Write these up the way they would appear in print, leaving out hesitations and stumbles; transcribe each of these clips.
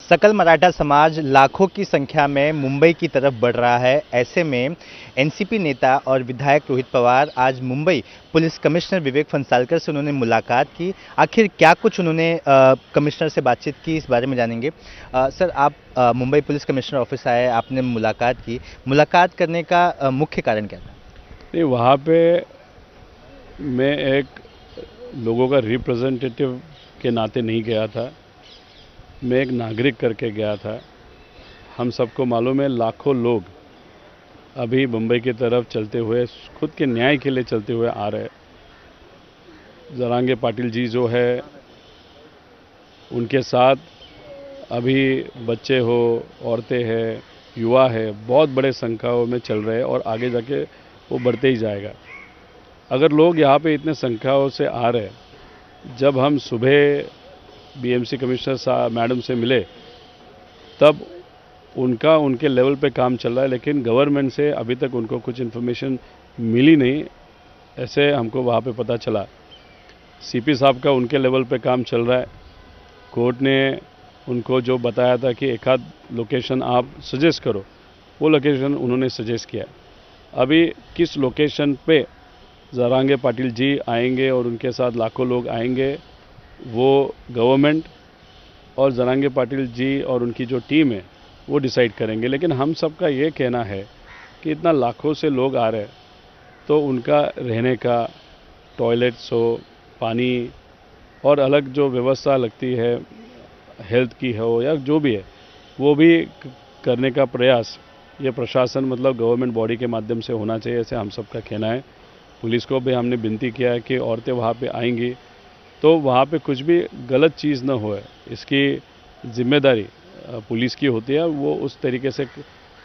सकल मराठा समाज लाखों की संख्या में मुंबई की तरफ बढ़ रहा है। ऐसे में एनसीपी नेता और विधायक रोहित पवार आज मुंबई पुलिस कमिश्नर विवेक फंसालकर से उन्होंने मुलाकात की। आखिर क्या कुछ उन्होंने कमिश्नर से बातचीत की, इस बारे में जानेंगे। सर, आप मुंबई पुलिस कमिश्नर ऑफिस आए, आपने मुलाकात की। मुलाकात करने का मुख्य कारण क्या था? नहीं, वहाँ पे मैं एक लोगों का रिप्रेजेंटेटिव के नाते नहीं गया था, मैं एक नागरिक करके गया था। हम सबको मालूम है लाखों लोग अभी मुंबई की तरफ चलते हुए, खुद के न्याय के लिए चलते हुए आ रहे हैं। जरांगे पाटिल जी जो है उनके साथ अभी बच्चे हो, औरतें हैं, युवा है, बहुत बड़े संख्याओं में चल रहे हैं और आगे जाके वो बढ़ते ही जाएगा। अगर लोग यहाँ पे इतने संख्याओं से आ रहे हैं, जब हम सुबह बीएमसी कमिश्नर साहब मैडम से मिले तब उनका उनके लेवल पे काम चल रहा है, लेकिन गवर्नमेंट से अभी तक उनको कुछ इन्फॉर्मेशन मिली नहीं, ऐसे हमको वहाँ पे पता चला। सीपी साहब का उनके लेवल पे काम चल रहा है। कोर्ट ने उनको जो बताया था कि एक आध लोकेशन आप सजेस्ट करो, वो लोकेशन उन्होंने सजेस्ट किया। अभी किस लोकेशन पे जरांगे पाटिल जी आएंगे और उनके साथ लाखों लोग आएंगे, वो गवर्नमेंट और जरांगे पाटिल जी और उनकी जो टीम है वो डिसाइड करेंगे। लेकिन हम सबका ये कहना है कि इतना लाखों से लोग आ रहे हैं तो उनका रहने का, टॉयलेट्स हो, पानी और अलग जो व्यवस्था लगती है हेल्थ की हो या जो भी है, वो भी करने का प्रयास ये प्रशासन मतलब गवर्नमेंट बॉडी के माध्यम से होना चाहिए, ऐसे हम सबका कहना है। पुलिस को भी हमने विनती किया है कि औरतें वहाँ पे आएंगी तो वहाँ पे कुछ भी गलत चीज़ न होए, इसकी जिम्मेदारी पुलिस की होती है, वो उस तरीके से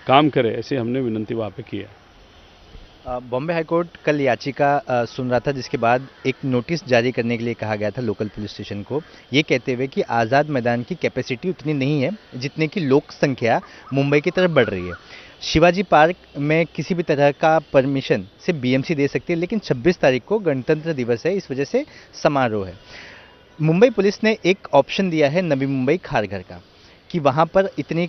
काम करे, ऐसे हमने विनती वहाँ पे की है। बॉम्बे हाईकोर्ट कल याचिका सुन रहा था, जिसके बाद एक नोटिस जारी करने के लिए कहा गया था लोकल पुलिस स्टेशन को, ये कहते हुए कि आज़ाद मैदान की कैपेसिटी उतनी नहीं है जितने की लोक संख्या मुंबई की तरफ बढ़ रही है। शिवाजी पार्क में किसी भी तरह का परमिशन सिर्फ बीएमसी दे सकती है, लेकिन 26 तारीख को गणतंत्र दिवस है, इस वजह से समारोह है। मुंबई पुलिस ने एक ऑप्शन दिया है नवी मुंबई खारघर का, कि वहाँ पर इतनी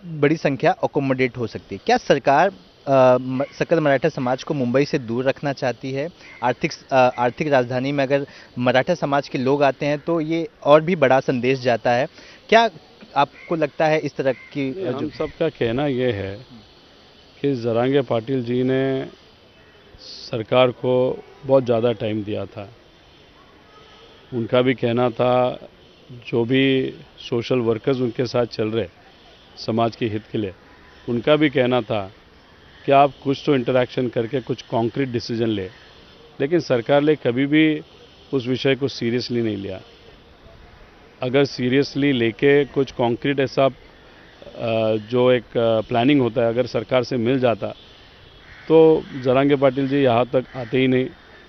बड़ी संख्या अकोमोडेट हो सकती है। क्या सरकार सकल मराठा समाज को मुंबई से दूर रखना चाहती है? आर्थिक राजधानी में अगर मराठा समाज के लोग आते हैं तो ये और भी बड़ा संदेश जाता है। क्या आपको लगता है इस तरह की हम जो सबका कहना ये है कि जरांगे पाटिल जी ने सरकार को बहुत ज़्यादा टाइम दिया था। उनका भी कहना था, जो भी सोशल वर्कर्स उनके साथ चल रहे समाज के हित के लिए, उनका भी कहना था कि आप कुछ तो इंटरैक्शन करके कुछ कॉन्क्रीट डिसीजन ले, लेकिन सरकार ने कभी भी उस विषय को सीरियसली नहीं लिया। अगर सीरियसली लेके कुछ कॉन्क्रीट ऐसा जो एक प्लानिंग होता है अगर सरकार से मिल जाता तो जरांगे पाटिल जी यहाँ तक आते ही नहीं,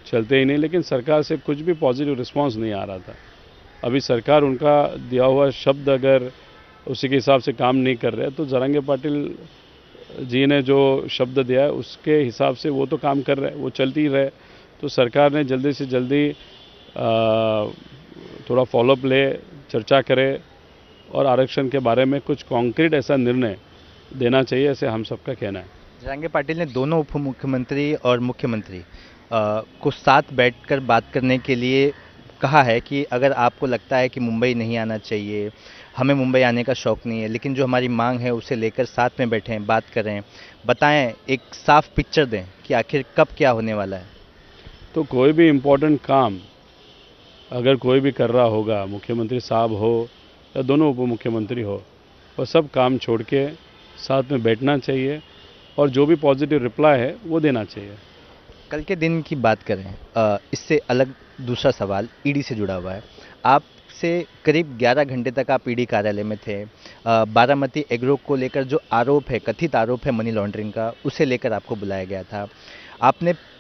चलते ही नहीं। लेकिन सरकार से कुछ भी पॉजिटिव रिस्पांस नहीं आ रहा था। अभी सरकार उनका दिया हुआ शब्द अगर उसी के हिसाब से काम नहीं कर रहे तो जरांगे पाटिल जी ने जो शब्द दिया है उसके हिसाब से वो तो काम कर रहे हैं, वो चलती ही रहे। तो सरकार ने जल्दी से जल्दी थोड़ा फॉलोअप ले, चर्चा करे और आरक्षण के बारे में कुछ कॉन्क्रीट ऐसा निर्णय देना चाहिए, ऐसे हम सबका कहना है। जहांगीर पाटिल ने दोनों उप मुख्यमंत्री और मुख्यमंत्री को साथ बैठकर बात करने के लिए कहा है कि अगर आपको लगता है कि मुंबई नहीं आना चाहिए, हमें मुंबई आने का शौक नहीं है, लेकिन जो हमारी मांग है उसे लेकर साथ में बैठें, बात करें, बताएं, एक साफ पिक्चर दें कि आखिर कब क्या होने वाला है। तो कोई भी इम्पोर्टेंट काम अगर कोई भी कर रहा होगा, मुख्यमंत्री साहब हो या दोनों उप मुख्यमंत्री हो, वो सब काम छोड़ के साथ में बैठना चाहिए और जो भी पॉजिटिव रिप्लाई है वो देना चाहिए। कल के दिन की बात करें, इससे अलग दूसरा सवाल ईडी से जुड़ा हुआ है। आपसे करीब 11 घंटे तक आप ईडी कार्यालय में थे। बारामती एग्रो को लेकर जो आरोप है, कथित आरोप है मनी लॉन्ड्रिंग का, उसे लेकर आपको बुलाया गया था।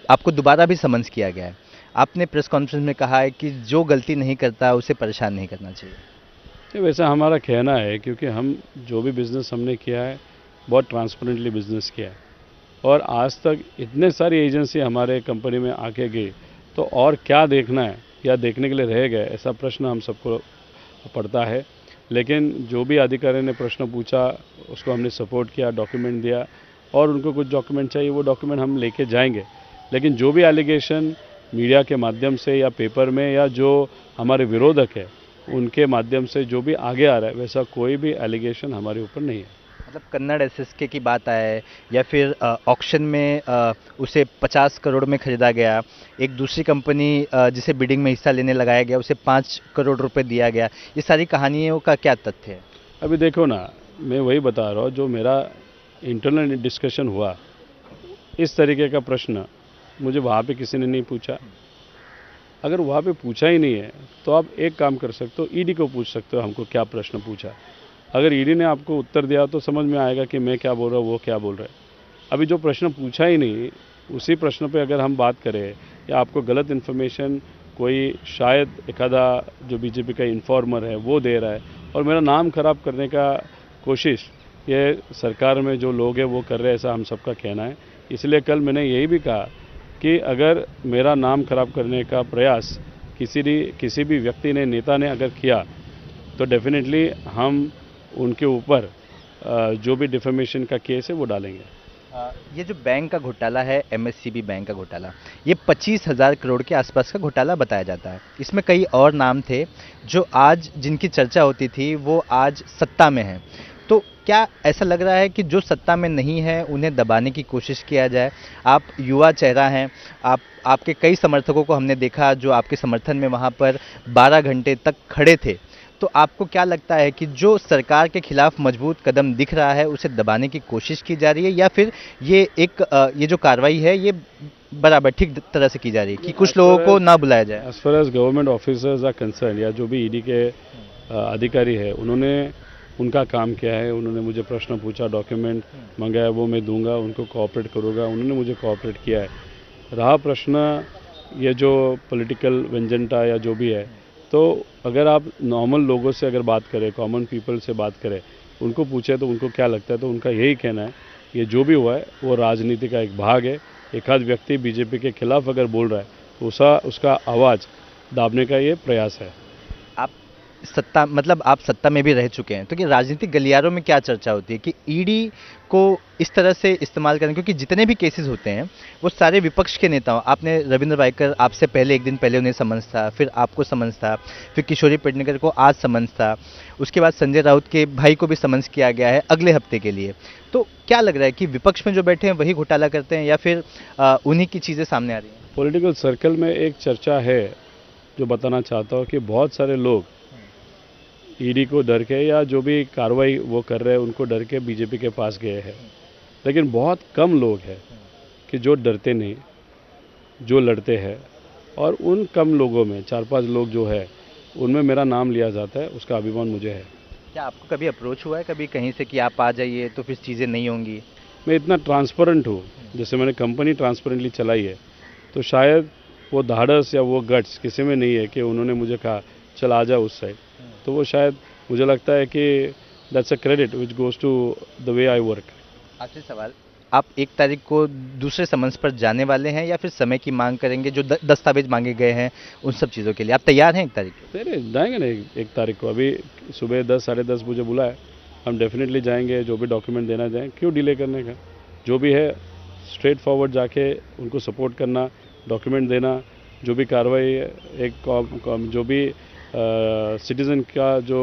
आपको दोबारा भी समन्स किया गया है। आपने प्रेस कॉन्फ्रेंस में कहा है कि जो गलती नहीं करता उसे परेशान नहीं करना चाहिए। तो वैसा हमारा कहना है, क्योंकि हम जो भी बिज़नेस हमने किया है बहुत ट्रांसपेरेंटली बिज़नेस किया है और आज तक इतने सारी एजेंसी हमारे कंपनी में आके गई, तो और क्या देखना है या देखने के लिए रह गए, ऐसा प्रश्न हम सबको पड़ता है। लेकिन जो भी अधिकारी ने प्रश्न पूछा उसको हमने सपोर्ट किया, डॉक्यूमेंट दिया, और उनको कुछ डॉक्यूमेंट चाहिए वो डॉक्यूमेंट हम लेके जाएंगे। लेकिन जो भी एलिगेशन मीडिया के माध्यम से या पेपर में या जो हमारे विरोधक है उनके माध्यम से जो भी आगे आ रहा है, वैसा कोई भी एलिगेशन हमारे ऊपर नहीं है। मतलब कन्नड़ एसएसके की बात आए या फिर ऑक्शन में उसे 50 करोड़ में खरीदा गया, एक दूसरी कंपनी जिसे बिडिंग में हिस्सा लेने लगाया गया उसे 5 करोड़ रुपए दिया गया, ये सारी कहानियों का क्या तथ्य है? अभी देखो ना, मैं वही बता रहा हूँ, जो मेरा इंटरनल डिस्कशन हुआ, इस तरीके का प्रश्न मुझे वहाँ पे किसी ने नहीं पूछा। अगर वहाँ पे पूछा ही नहीं है तो आप एक काम कर सकते हो, ईडी को पूछ सकते हो हमको क्या प्रश्न पूछा। अगर ईडी ने आपको उत्तर दिया तो समझ में आएगा कि मैं क्या बोल रहा हूँ, वो क्या बोल रहा है। अभी जो प्रश्न पूछा ही नहीं, उसी प्रश्न पे अगर हम बात करें या आपको गलत इन्फॉर्मेशन कोई शायद एखादा जो बीजेपी का इन्फॉर्मर है वो दे रहा है और मेरा नाम खराब करने का कोशिश ये सरकार में जो लोग हैं वो कर रहे हैं, ऐसा हम सबका कहना है। इसलिए कल मैंने यही भी कहा कि अगर मेरा नाम खराब करने का प्रयास किसी भी व्यक्ति ने, नेता ने अगर किया तो डेफिनेटली हम उनके ऊपर जो भी डिफेमेशन का केस है वो डालेंगे। ये जो बैंक का घोटाला है, एमएससीबी बैंक का घोटाला, ये 25,000 करोड़ के आसपास का घोटाला बताया जाता है। इसमें कई और नाम थे जो आज जिनकी चर्चा होती थी वो आज सत्ता में हैं। तो क्या ऐसा लग रहा है कि जो सत्ता में नहीं है उन्हें दबाने की कोशिश किया जाए? आप युवा चेहरा हैं, आपके कई समर्थकों को हमने देखा जो आपके समर्थन में वहाँ पर 12 घंटे तक खड़े थे। तो आपको क्या लगता है कि जो सरकार के खिलाफ मजबूत कदम दिख रहा है उसे दबाने की कोशिश की जा रही है, या फिर ये जो कार्रवाई है ये बराबर ठीक तरह से की जा रही है कि कुछ लोगों को ना बुलाया जाए? As far as government officers are concern या जो भी ईडी के अधिकारी है उन्होंने उनका काम किया है। उन्होंने मुझे प्रश्न पूछा, डॉक्यूमेंट मंगाया, वो मैं दूंगा, उनको कोऑपरेट करूँगा, उन्होंने मुझे कोऑपरेट किया है। रहा प्रश्न ये जो पॉलिटिकल वेंजेंटा या जो भी है, तो अगर आप नॉर्मल लोगों से अगर बात करें, कॉमन पीपल से बात करें, उनको पूछे तो उनको क्या लगता है, तो उनका यही कहना है ये जो भी हुआ है वो राजनीति का एक भाग है। एक आध व्यक्ति बीजेपी के खिलाफ अगर बोल रहा है तो उसका आवाज़ दाबने का ये प्रयास है। आप आप सत्ता में भी रह चुके हैं, तो कि राजनीतिक गलियारों में क्या चर्चा होती है कि ईडी को इस तरह से इस्तेमाल करें, क्योंकि जितने भी केसेस होते हैं वो सारे विपक्ष के नेताओं, आपने रविंद्र वाइकर, आपसे पहले एक दिन पहले उन्हें समन्स था, फिर आपको समन्स था, फिर किशोरी पेडनेकर को आज समन्स था, उसके बाद संजय राउत के भाई को भी समन्स किया गया है अगले हफ्ते के लिए। तो क्या लग रहा है कि विपक्ष में जो बैठे हैं वही घोटाला करते हैं या फिर उन्हीं की चीज़ें सामने आ रही हैं? पॉलिटिकल सर्कल में एक चर्चा है जो बताना चाहता हूँ कि बहुत सारे लोग ईडी को डर के या जो भी कार्रवाई वो कर रहे हैं उनको डर के बीजेपी के पास गए हैं। लेकिन बहुत कम लोग हैं कि जो डरते नहीं, जो लड़ते हैं, और उन कम लोगों में 4-5 लोग जो है उनमें मेरा नाम लिया जाता है, उसका अभिमान मुझे है। क्या आपको कभी अप्रोच हुआ है कभी कहीं से कि आप आ जाइए तो फिर चीज़ें नहीं होंगी? मैं इतना ट्रांसपेरेंट हूँ, जैसे मैंने कंपनी ट्रांसपेरेंटली चलाई है, तो शायद वो धाड़स या वो गट्स किसी में नहीं है कि उन्होंने मुझे कहा चल आ जाओ उस साइड। तो वो शायद मुझे लगता है कि that's a credit which goes to the way I work. आखिरी सवाल, आप 1 तारीख को दूसरे समन्स पर जाने वाले हैं या फिर समय की मांग करेंगे, जो दस्तावेज मांगे गए हैं उन सब चीज़ों के लिए आप तैयार हैं 1 तारीख को? अरे जाएंगे ना 1 तारीख को, अभी सुबह 10 साढ़े 10 मुझे बुलाया, हम डेफिनेटली जाएंगे। जो भी डॉक्यूमेंट देना जाए, क्यों डिले करने का, जो भी है स्ट्रेट फॉरवर्ड जाके उनको सपोर्ट करना, डॉक्यूमेंट देना, जो भी कार्रवाई एक जो भी सिटीज़न का जो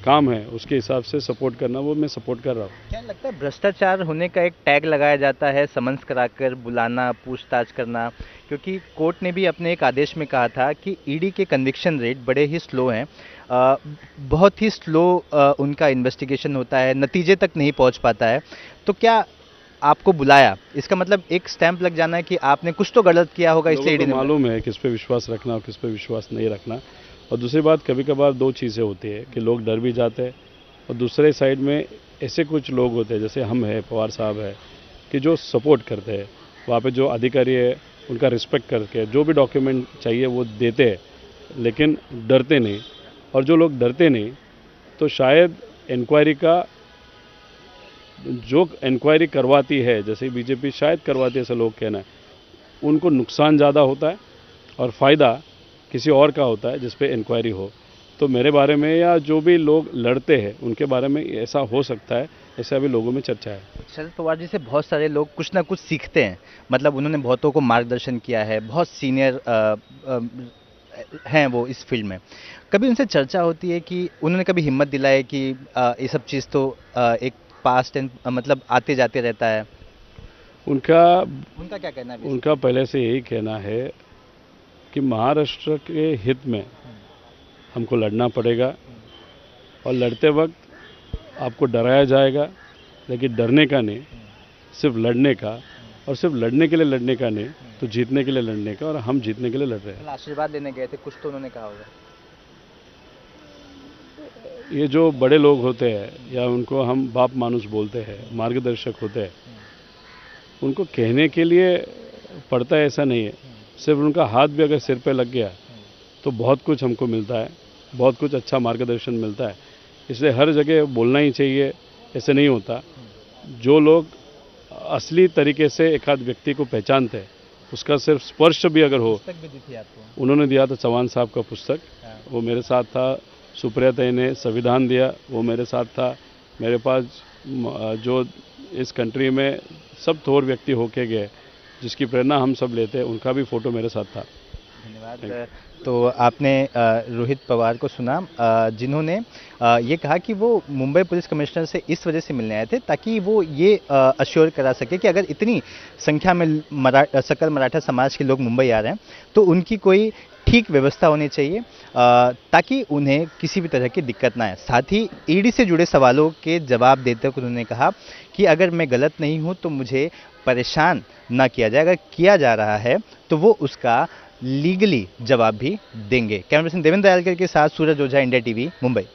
काम है उसके हिसाब से सपोर्ट करना, वो मैं सपोर्ट कर रहा हूँ। क्या लगता है भ्रष्टाचार होने का एक टैग लगाया जाता है, समन्स कराकर बुलाना, पूछताछ करना, क्योंकि कोर्ट ने भी अपने एक आदेश में कहा था कि ईडी के कन्विक्शन रेट बड़े ही स्लो हैं, बहुत ही स्लो उनका इन्वेस्टिगेशन होता है, नतीजे तक नहीं पहुंच पाता है। तो क्या आपको बुलाया, इसका मतलब एक स्टैंप लग जाना है कि आपने कुछ तो गलत किया होगा, इसलिए ईडी ने मालूम है किस पे विश्वास रखना और किस पे विश्वास नहीं रखना। और दूसरी बात, कभी कभार 2 चीज़ें होती है कि लोग डर भी जाते हैं, और दूसरे साइड में ऐसे कुछ लोग होते हैं जैसे हम हैं, पवार साहब है, कि जो सपोर्ट करते हैं, वहाँ पे जो अधिकारी है उनका रिस्पेक्ट करके जो भी डॉक्यूमेंट चाहिए वो देते हैं, लेकिन डरते नहीं। और जो लोग डरते नहीं तो शायद इंक्वायरी का जो इंक्वायरी करवाती है, जैसे बीजेपी शायद करवाती है ऐसा लोग कहना है, उनको नुकसान ज़्यादा होता है और फ़ायदा किसी और का होता है जिस पे इंक्वायरी हो। तो मेरे बारे में या जो भी लोग लड़ते हैं उनके बारे में ऐसा हो सकता है, ऐसे अभी लोगों में चर्चा है। शरद पवार जी से बहुत सारे लोग कुछ ना कुछ सीखते हैं, मतलब उन्होंने बहुतों को मार्गदर्शन किया है, बहुत सीनियर हैं वो इस फील्ड में। कभी उनसे चर्चा होती है कि उन्होंने कभी हिम्मत दिलाई कि ये सब चीज़ तो एक पास्ट एंड मतलब आते जाते रहता है। उनका उनका क्या कहना है अभी इस उनका पहले से यही कहना है कि महाराष्ट्र के हित में हमको लड़ना पड़ेगा, और लड़ते वक्त आपको डराया जाएगा, लेकिन डरने का नहीं, सिर्फ लड़ने का, और सिर्फ लड़ने के लिए लड़ने का नहीं, तो जीतने के लिए लड़ने का, और हम जीतने के लिए लड़ रहे हैं। कल आशीर्वाद लेने गए थे, कुछ तो उन्होंने कहा होगा। ये जो बड़े लोग होते हैं या उनको हम बाप मानुस बोलते हैं, मार्गदर्शक होते हैं, उनको कहने के लिए पड़ता है ऐसा नहीं है। सिर्फ उनका हाथ भी अगर सिर पे लग गया तो बहुत कुछ हमको मिलता है, बहुत कुछ अच्छा मार्गदर्शन मिलता है। इसलिए हर जगह बोलना ही चाहिए, ऐसे नहीं होता। जो लोग असली तरीके से एक आध व्यक्ति को पहचानते हैं, उसका सिर्फ स्पर्श भी अगर हो। पुस्तक भी दी थी आपको। उन्होंने दिया था चौहान साहब का पुस्तक, हाँ। वो मेरे साथ था। सुप्रिया ताई ने संविधान दिया, वो मेरे साथ था। मेरे पास जो इस कंट्री में सब थोर व्यक्ति होके गए, जिसकी प्रेरणा हम सब लेते हैं, उनका भी फोटो मेरे साथ था। धन्यवाद। तो आपने रोहित पवार को सुना, जिन्होंने ये कहा कि वो मुंबई पुलिस कमिश्नर से इस वजह से मिलने आए थे ताकि वो ये अश्योर करा सके कि अगर इतनी संख्या में सकल मराठा समाज के लोग मुंबई आ रहे हैं तो उनकी कोई ठीक व्यवस्था होनी चाहिए, ताकि उन्हें किसी भी तरह की दिक्कत ना आए। साथ ही ईडी से जुड़े सवालों के जवाब देते हुए उन्होंने कहा कि अगर मैं गलत नहीं हूं तो मुझे परेशान ना किया जाए, अगर किया जा रहा है तो वो उसका लीगली जवाब भी देंगे। कैमरा पर्सन देवेंद्र दयालकर के साथ सूरज ओझा, इंडिया टीवी, मुंबई।